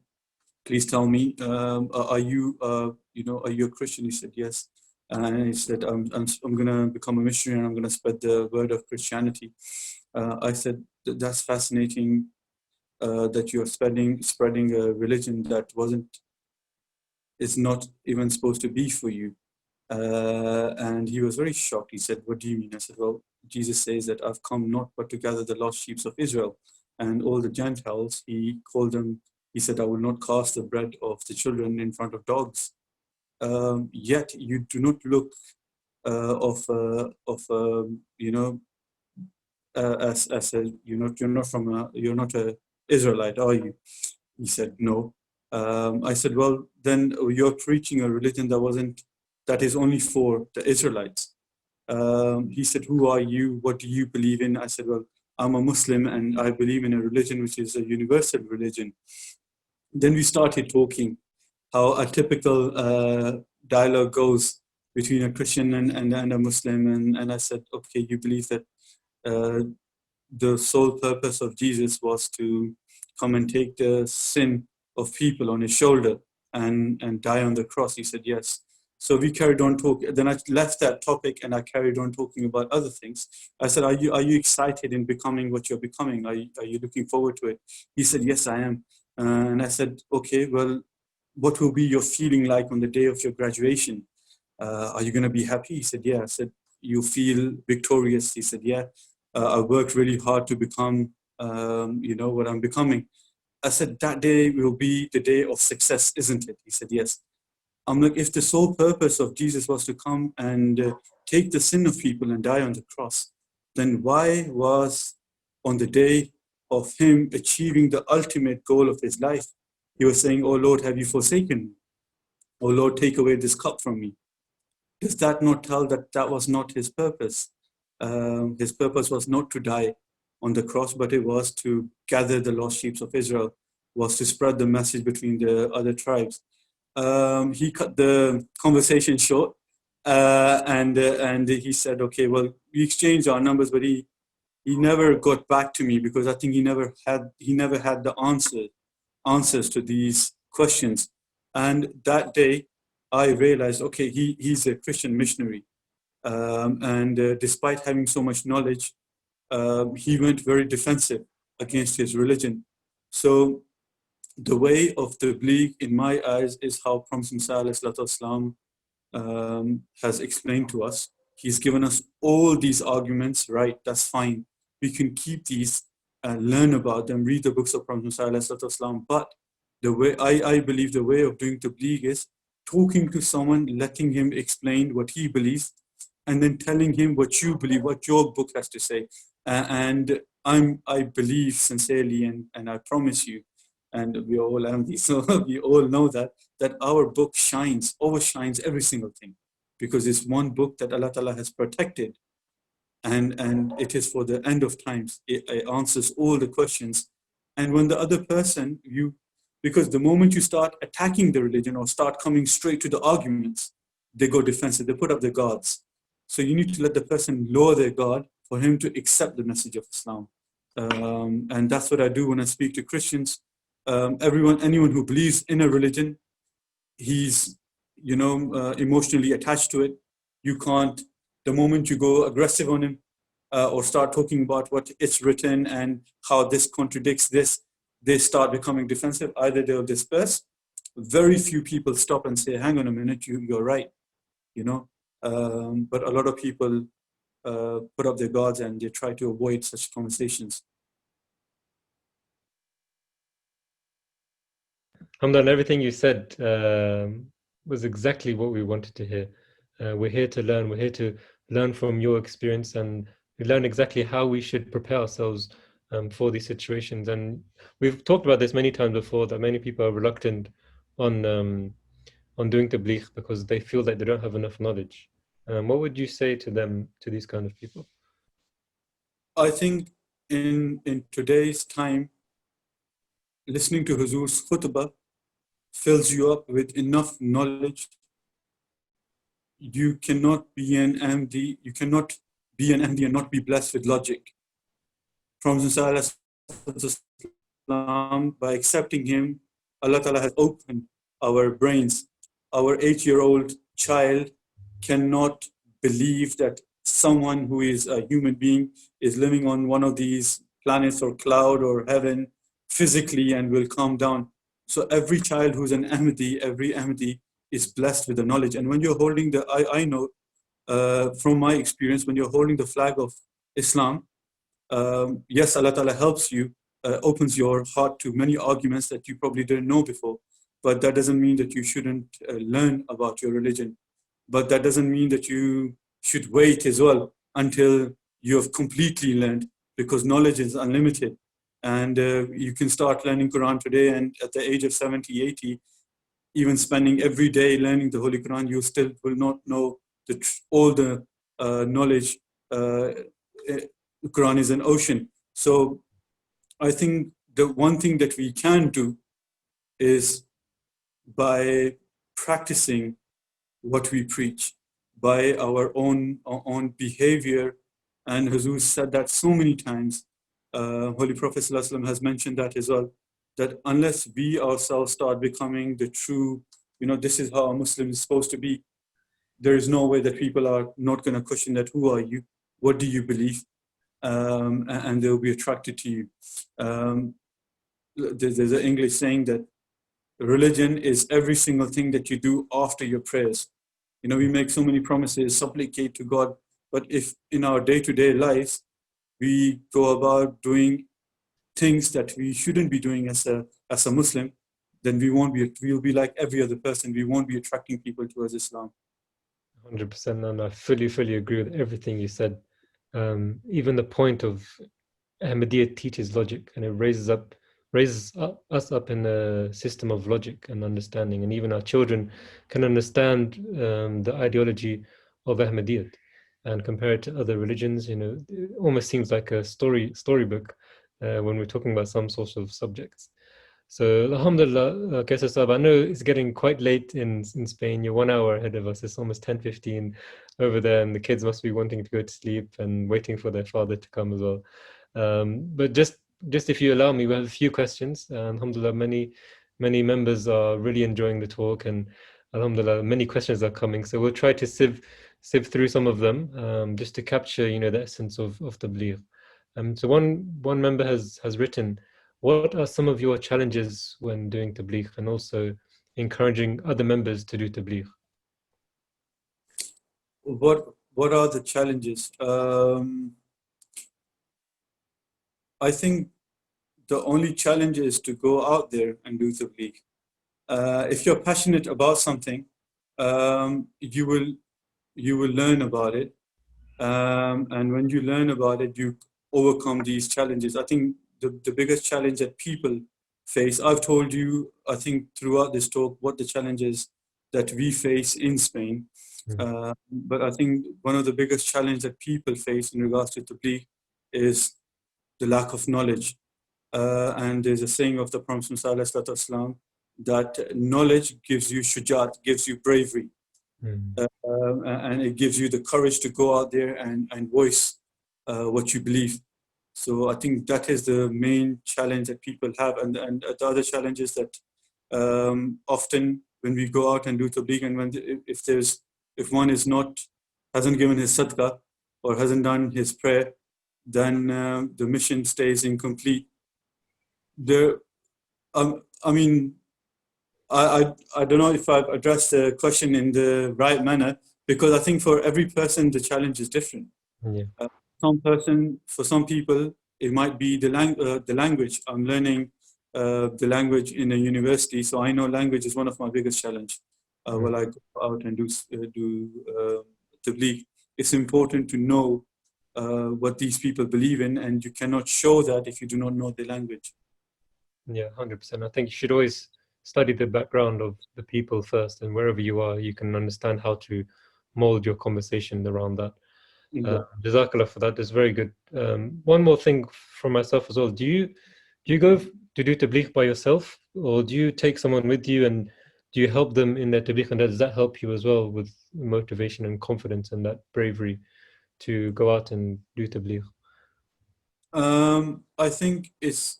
[SPEAKER 2] please tell me, are you a Christian? He said, yes. And he said, I'm going to become a missionary and I'm going to spread the word of Christianity. I said, that's fascinating that you're spreading a religion that is not even supposed to be for you. And he was very shocked. He said, what do you mean? I said, well, Jesus says that I've come not but to gather the lost sheep of Israel. And all the Gentiles, he called them, he said, I will not cast the bread of the children in front of dogs. Yet you do not look as a, you're not a Israelite, are you? He said, no. I said, well, then you're preaching a religion that is only for the Israelites. He said, who are you? What do you believe in? I said, well, I'm a Muslim and I believe in a religion which is a universal religion. Then we started talking how a typical dialogue goes between a Christian and a Muslim. And I said, okay, you believe that the sole purpose of Jesus was to come and take the sin of people on his shoulder and die on the cross. He said, yes. So we carried on talking. Then I left that topic and I carried on talking about other things. I said, are you excited in becoming what you're becoming? Are you looking forward to it? He said, yes, I am. And I said, okay, well, what will be your feeling like on the day of your graduation? Are you going to be happy? He said, yeah. I said, you feel victorious? He said, yeah. I worked really hard to become, what I'm becoming. I said, that day will be the day of success, isn't it? He said, yes. I'm like, if the sole purpose of Jesus was to come and take the sin of people and die on the cross, then why was on the day of him achieving the ultimate goal of his life, he was saying, oh Lord, have you forsaken me? Oh Lord, take away this cup from me. Does that not tell that was not his purpose? His purpose was not to die on the cross, but it was to gather the lost sheep of Israel, was to spread the message between the other tribes. He cut the conversation short and he said, okay, well, we exchanged our numbers, but he never got back to me because I think he never had the answers to these questions. And that day, I realized, okay, he's a Christian missionary. And despite having so much knowledge, he went very defensive against his religion. So the way of Tabligh, in my eyes, is how Prophet Muhammad has explained to us. He's given us all these arguments, right? That's fine. We can keep these and learn about them, read the books of Prophet Muhammad. But the way I believe the way of doing Tabligh is talking to someone, letting him explain what he believes, and then telling him what you believe, what your book has to say. And I believe sincerely, and I promise you, and we all am so we all know that our book overshines every single thing, because it's one book that Allah Ta'ala has protected, and it is for the end of times. It answers all the questions. And when the other person, because the moment you start attacking the religion or start coming straight to the arguments, they go defensive, they put up their guards. So you need to let the person lower their guard for him to accept the message of Islam. And that's what I do when I speak to Christians. Anyone who believes in a religion, he's emotionally attached to it. You can't, the moment you go aggressive on him or start talking about what it's written and how this contradicts this, they start becoming defensive. Either they'll disperse. Very few people stop and say, hang on a minute, you're right. But a lot of people put up their guards and they try to avoid such conversations.
[SPEAKER 1] Hamdan, everything you said was exactly what we wanted to hear. We're here to learn. We're here to learn from your experience, and we learn exactly how we should prepare ourselves for these situations. And we've talked about this many times before, that many people are reluctant on doing tabligh because they feel that they don't have enough knowledge. What would you say to them, to these kind of people?
[SPEAKER 2] I think in today's time, listening to Huzur's khutbah fills you up with enough knowledge. You cannot be an MD. You cannot be an MD and not be blessed with logic. Prophet by accepting him, Allah Ta'ala has opened our brains. Our 8-year-old child cannot believe that someone who is a human being is living on one of these planets or cloud or heaven physically and will come down. So every child who's an Ahmadi, every Ahmadi is blessed with the knowledge. And when you're holding I know from my experience, when you're holding the flag of Islam, yes, Allah Ta'ala helps you, opens your heart to many arguments that you probably didn't know before. But that doesn't mean that you shouldn't learn about your religion. But that doesn't mean that you should wait as well until you have completely learned, because knowledge is unlimited. And you can start learning Quran today, and at the age of 70, 80, even spending every day learning the Holy Quran, you still will not know all the knowledge. The Quran is an ocean. So I think the one thing that we can do is, by practicing what we preach, by our own behavior, and Huzur said that so many times. Holy Prophet ﷺ has mentioned that as well, that unless we ourselves start becoming the true, this is how a Muslim is supposed to be, there is no way that people are not going to question that, who are you? What do you believe? And they'll be attracted to you. There's an English saying that religion is every single thing that you do after your prayers. We make so many promises, supplicate to God, but if in our day-to-day lives, we go about doing things that we shouldn't be doing as a Muslim, then we'll be like every other person. We won't be attracting people towards Islam.
[SPEAKER 1] 100%, and I fully agree with everything you said. Even the point of Ahmadiyyat teaches logic, and it raises us up in a system of logic and understanding, and even our children can understand the ideology of Ahmadiyyat and compare it to other religions. It almost seems like a storybook when we're talking about some sorts of subjects. So alhamdulillah, Kaisar Sahab, I know it's getting quite late in Spain. You're 1 hour ahead of us. It's almost 10:15 over there, and the kids must be wanting to go to sleep and waiting for their father to come as well. But just if you allow me, we have a few questions. Alhamdulillah, many Many members are really enjoying the talk, and alhamdulillah, many questions are coming. So we'll try to sieve through some of them, just to capture, the essence of Tabligh. So one member has written, what are some of your challenges when doing Tabligh, and also encouraging other members to do Tabligh?
[SPEAKER 2] What are the challenges? I think the only challenge is to go out there and do Tabligh. If you're passionate about something, you will learn about it, and when you learn about it, you overcome these challenges. I think the biggest challenge that people face, I've told you, I think throughout this talk, what the challenges that we face in Spain. But I think one of the biggest challenges that people face in regards to Tabligh is the lack of knowledge. And there's a saying of the Prophet ﷺ that knowledge gives you shujat, gives you bravery. And it gives you the courage to go out there and voice what you believe. So I think that is the main challenge that people have. And the other challenge is that often when we go out and do tabligh, and if one hasn't given his sadaqah or hasn't done his prayer, then the mission stays incomplete. I don't know if I've addressed the question in the right manner, because I think for every person the challenge is different.
[SPEAKER 1] Yeah.
[SPEAKER 2] For some people, it might be the language. I'm learning the language in a university, so I know language is one of my biggest challenge. While I go out and do tabligh, it's important to know what these people believe in, and you cannot show that if you do not know the language.
[SPEAKER 1] Yeah, 100%. I think you should always study the background of the people first, and wherever you are, you can understand how to mold your conversation around that. Jazakallah for that. That's very good. One more thing for myself as well. Do you go to do tabligh by yourself, or do you take someone with you, and do you help them in their tabligh, and does that help you as well with motivation and confidence and that bravery to go out and do tabligh?
[SPEAKER 2] I think it's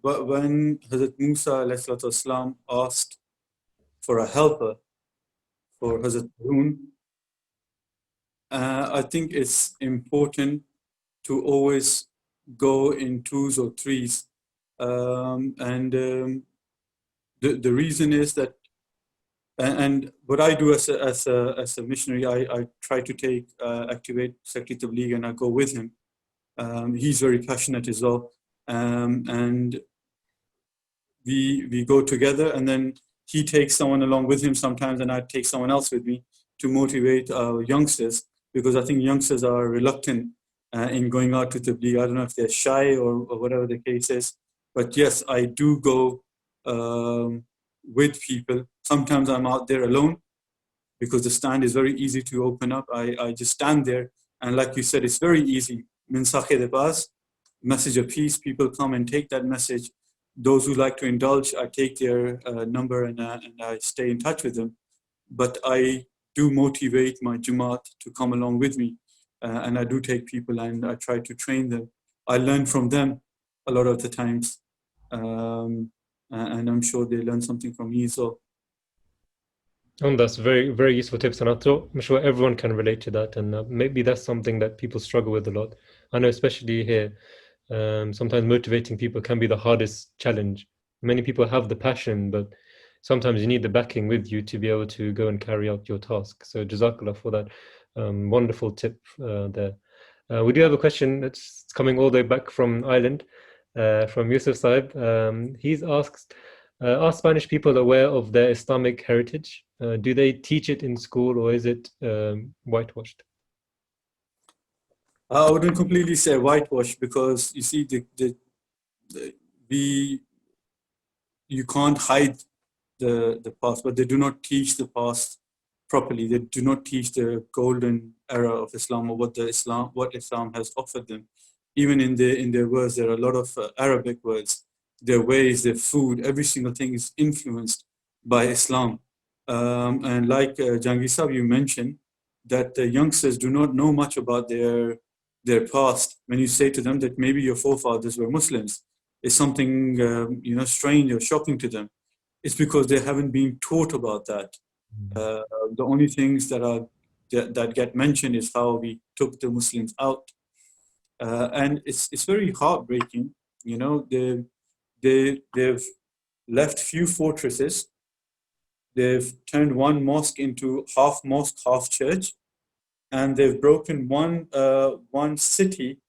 [SPEAKER 2] when Hazrat Musa ﷺ asked for a helper for Hazrat Harun, I think it's important to always go in twos or threes. The reason is that, and what I do as a missionary, I try to activate Secretary Tabligh, and I go with him. He's very passionate as well. And we go together, and then he takes someone along with him sometimes, and I take someone else with me to motivate our youngsters, because I think youngsters are reluctant in going out to Tabligh. I don't know if they're shy or whatever the case is, but yes, I do go with people. Sometimes I'm out there alone because the stand is very easy to open up. I just stand there, and like you said, it's very easy. Min sakhe de paas, message of peace. People come and take that message. Those who like to indulge, I take their number and I stay in touch with them. But I do motivate my Jamaat to come along with me. And I do take people and I try to train them. I learn from them a lot of the times. And I'm sure they learn something from me. So.
[SPEAKER 1] And that's very, very useful tips. And I'm sure everyone can relate to that. And maybe that's something that people struggle with a lot. I know, especially here, sometimes motivating people can be the hardest challenge. Many people have the passion, but sometimes you need the backing with you to be able to go and carry out your task. So Jazakallah for that wonderful tip there. We do have a question that's coming all the way back from Ireland, from Yusuf Saib. He's asked, are Spanish people aware of their Islamic heritage? Do they teach it in school, or is it whitewashed?
[SPEAKER 2] I wouldn't completely say whitewash, because you see, you can't hide the past, but they do not teach the past properly. They do not teach the golden era of Islam, or what Islam has offered them. Even in their words, there are a lot of Arabic words. Their ways, their food, every single thing is influenced by Islam. And like Jahangir Sahib, you mentioned that the youngsters do not know much about their past. When you say to them that maybe your forefathers were Muslims, is something strange or shocking to them. It's because they haven't been taught about that. The only things that get mentioned is how we took the Muslims out, and it's very heartbreaking. They've left few fortresses. They've turned one mosque into half mosque, half church, and they've broken one city,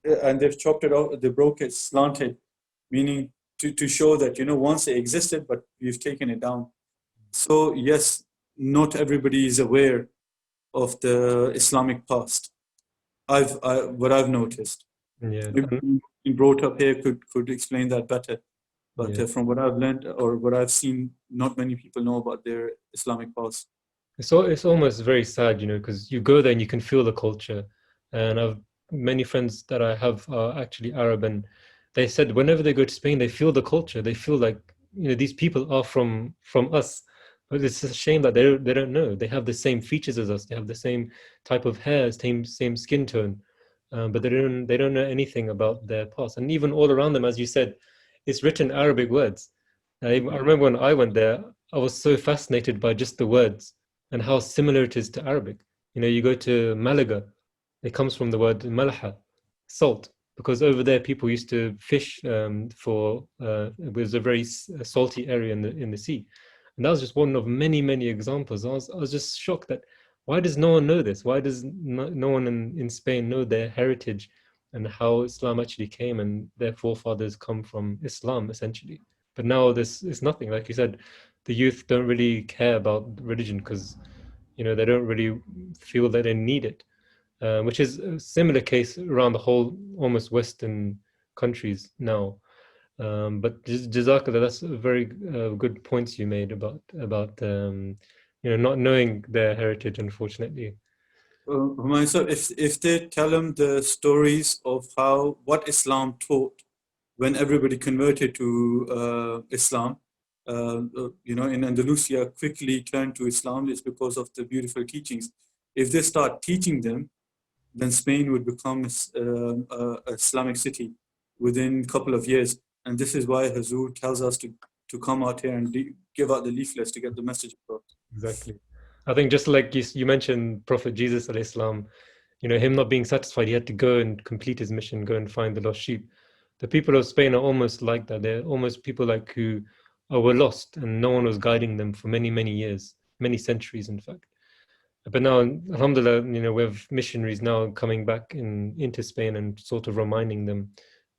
[SPEAKER 2] and they've chopped it out. They broke it slanted, meaning to show that once they existed, but we've taken it down. So yes, not everybody is aware of the Islamic past. What I've noticed.
[SPEAKER 1] Yeah.
[SPEAKER 2] Maybe being brought up here could explain that better. But
[SPEAKER 1] Yeah.
[SPEAKER 2] from what I've learned or what I've seen, not many people know about their Islamic past.
[SPEAKER 1] It's almost very sad, because you go there and you can feel the culture. And I've many friends that I have are actually Arab, and they said whenever they go to Spain, they feel the culture. They feel like these people are from us. But it's a shame that they don't know. They have the same features as us. They have the same type of hair, same skin tone, but they don't know anything about their past. And even all around them, as you said, it's written Arabic words. I remember when I went there, I was so fascinated by just the words and how similar it is to Arabic. You go to Malaga, it comes from the word malaha, salt, because over there people used to fish for it was a very salty area in the sea, and that was just one of many many examples. I was just shocked that why does no one know this? Why does no one in Spain know their heritage and how Islam actually came and their forefathers come from Islam essentially? But now this is nothing. Like you said, the youth don't really care about religion because they don't really feel that they need it, which is a similar case around the whole almost Western countries now. But Jazakallah, that's a very good points you made about not knowing their heritage, unfortunately.
[SPEAKER 2] So if they tell them the stories of what Islam taught when everybody converted to Islam, in Andalusia quickly turned to Islam, is because of the beautiful teachings. If they start teaching them, then Spain would become a Islamic city within a couple of years. And this is why Hazur tells us to come out here and give out the leaflets to get the message across.
[SPEAKER 1] Exactly. I think just like you mentioned Prophet Jesus alayhi salam, him not being satisfied, he had to go and complete his mission, go and find the lost sheep. The people of Spain are almost like that. They're almost people like who were lost and no one was guiding them for many, many years, many centuries, in fact. But now, alhamdulillah, we have missionaries now coming back into Spain and sort of reminding them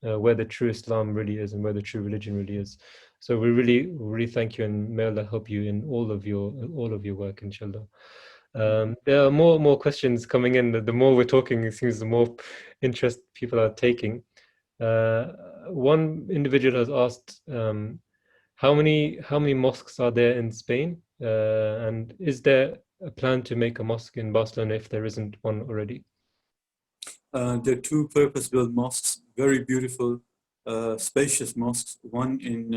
[SPEAKER 1] where the true Islam really is and where the true religion really is. So we really thank you, and may Allah help you in all of your work, inshallah. There are more questions coming in. The more we're talking, it seems the more interest people are taking. One individual has asked, how many mosques are there in Spain, and is there a plan to make a mosque in Barcelona if there isn't one already?
[SPEAKER 2] There are two purpose-built mosques, very beautiful, spacious mosques. One in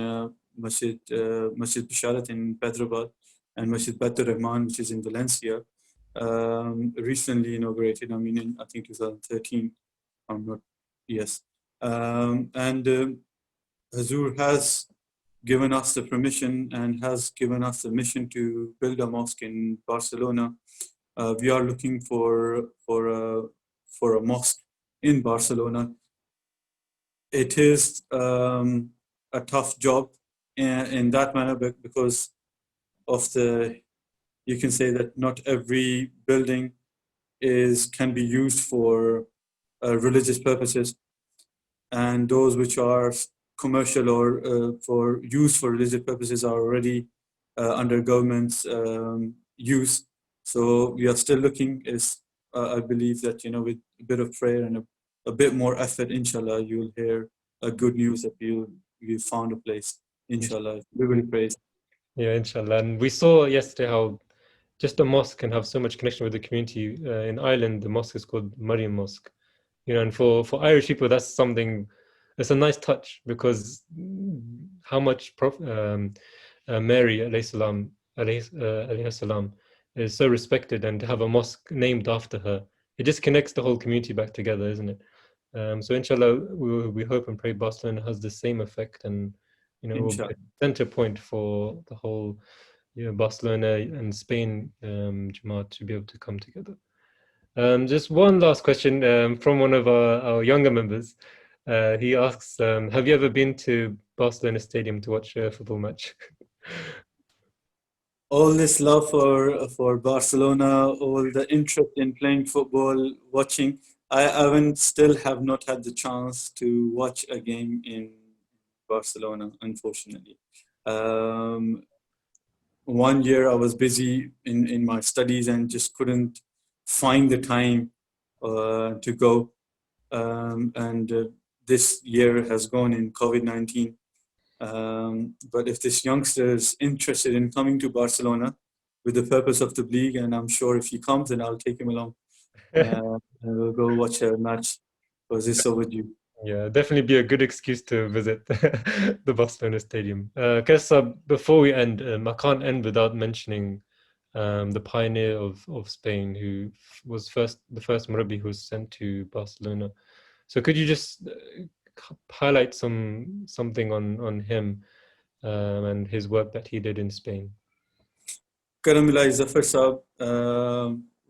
[SPEAKER 2] Masjid Bisharat in Hyderabad and Masjid Batur Rahman, which is in Valencia, recently inaugurated. I mean, in I think 2013. I'm not. Yes, and Hazur has given us the permission and has given us the mission to build a mosque in Barcelona. We are looking for a mosque in Barcelona. It is a tough job in that manner because of you can say that not every building can be used for religious purposes, and those which are commercial or for use for religious purposes are already under government's use. So we are still looking. I believe that with a bit of prayer and a bit more effort, inshallah, you'll hear a good news that we found a place. Inshallah, everybody prays.
[SPEAKER 1] Yeah, inshallah. And we saw yesterday how just a mosque can have so much connection with the community. In Ireland, the mosque is called Mariam Mosque. And for Irish people, that's something. It's a nice touch because how much Mary alayhi salam is so respected, and to have a mosque named after her, it just connects the whole community back together, isn't it? So inshallah, we hope and pray Barcelona has the same effect, and will be a
[SPEAKER 2] Inshallah.
[SPEAKER 1] center point for the whole Barcelona and Spain Jamaat to be able to come together. Just one last question from one of our younger members. He asks, have you ever been to Barcelona Stadium to watch a football match?
[SPEAKER 2] All this love for Barcelona, all the interest in playing football, watching. I haven't still have not had the chance to watch a game in Barcelona, unfortunately. Um, one year I was busy in my studies and just couldn't find the time to go. And this year has gone in COVID-19. But if this youngster is interested in coming to Barcelona with the purpose of the league, and I'm sure if he comes, then I'll take him along. And we'll go watch a match because it's overdue.
[SPEAKER 1] Yeah, definitely be a good excuse to visit the Barcelona Stadium. Guess before we end, I can't end without mentioning the pioneer of Spain, who was the first Murabi who was sent to Barcelona. So could you just highlight something on him and his work that he did in Spain?
[SPEAKER 2] Karamila Zafar Saab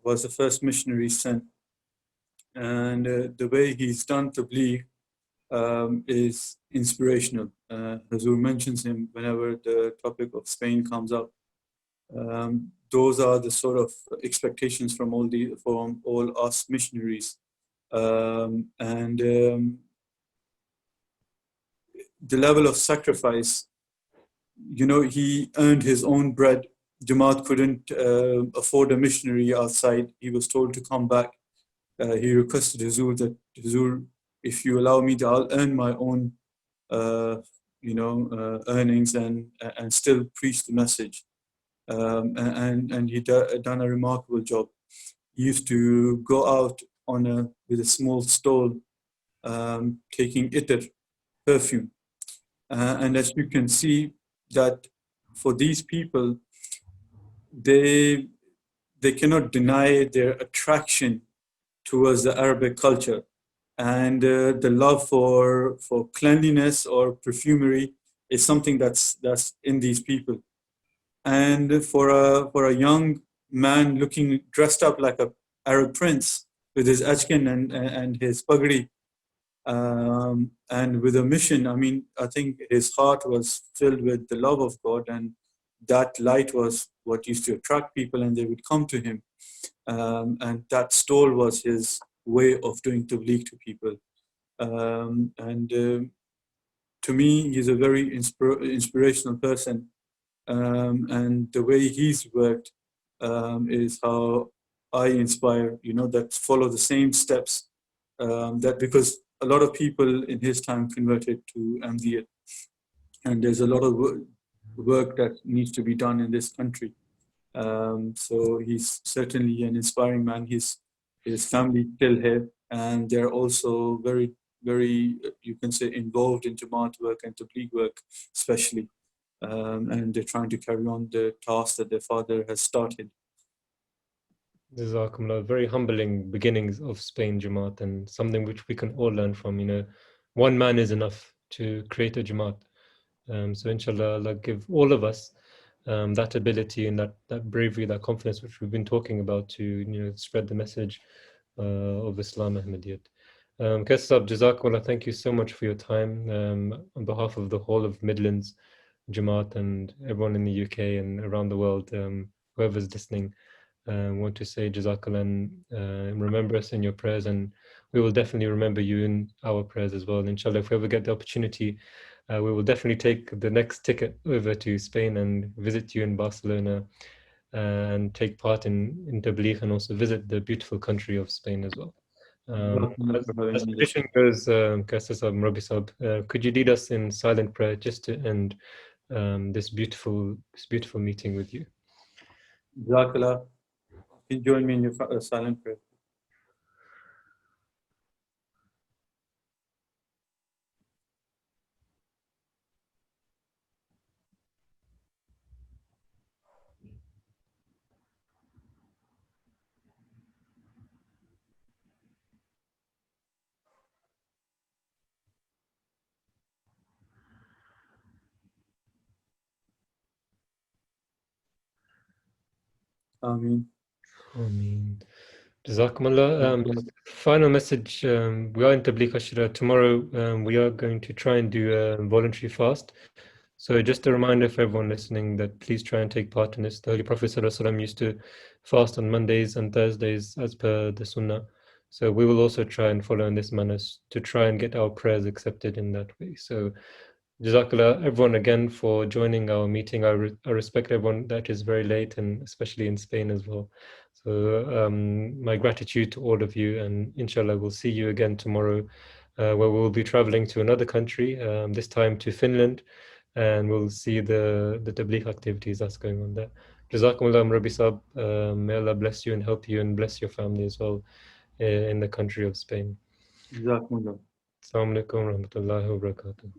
[SPEAKER 2] was the first missionary sent, and the way he's done Tabligh is inspirational. Hazur mentions him whenever the topic of Spain comes up. Those are the sort of expectations from all us missionaries, and the level of sacrifice. He earned his own bread. Jamaat couldn't afford a missionary outside. He was told to come back. He requested Hazur that Hazur, if you allow me, I'll earn my own, earnings and still preach the message. And he done a remarkable job. He used to go out with a small stall, taking itar, perfume. And as you can see, that for these people, they cannot deny their attraction towards the Arabic culture, and the love for cleanliness or perfumery is something that's in these people. And for a young man looking dressed up like a Arab prince with his ajkin and his pagri, and with a mission, I mean, I think his heart was filled with the love of God, and that light was what used to attract people, and they would come to him. And that stall was his way of doing tabligh to people. And to me, he's a very inspirational person. And the way he's worked is how I inspire, that follow the same steps. That because a lot of people in his time converted to Ahmadiyyat, and there's a lot of work that needs to be done in this country. So he's certainly an inspiring man. His family still here, and they're also very, very, you can say, involved in Jamaat work and Tabligh work, especially. And they're trying to carry on the task that their father has started.
[SPEAKER 1] Jazakumullah, very humbling beginnings of Spain Jamaat, and something which we can all learn from. One man is enough to create a Jamaat. So inshallah, Allah give all of us that ability and that bravery, that confidence which we've been talking about to spread the message of Islam Ahmadiyyat. Kassab, Jazakumullah, thank you so much for your time. On behalf of the whole of Midlands Jamaat and everyone in the UK and around the world, whoever's listening, want to say Jazakallah and remember us in your prayers, and we will definitely remember you in our prayers as well. Inshallah, if we ever get the opportunity, we will definitely take the next ticket over to Spain and visit you in Barcelona and take part in Tabligh, and also visit the beautiful country of Spain as well. As tradition goes, Kasasab, Murabi Sab, could you lead us in silent prayer just to end this beautiful meeting with you?
[SPEAKER 2] Jazakallah. Can you join me in your silent prayer? Ameen.
[SPEAKER 1] Ameen. Jazakumullah. Just final message. We are in Tabligh Ashra. Tomorrow, we are going to try and do a voluntary fast. So just a reminder for everyone listening that please try and take part in this. The Holy Prophet ﷺ used to fast on Mondays and Thursdays as per the Sunnah. So we will also try and follow in this manner to try and get our prayers accepted in that way. So Jazakallah everyone again for joining our meeting. I respect everyone that is very late, and especially in Spain as well. So my gratitude to all of you, and inshallah we'll see you again tomorrow, where we'll be traveling to another country, this time to Finland, and we'll see the Tabligh activities that's going on there. Jazakumullah Rabbi Sab. May Allah bless you and help you and bless your family as well in the country of Spain.
[SPEAKER 2] Jazakumullah.
[SPEAKER 1] Assalamu alaikum wa rahmatullahi wa barakatuh.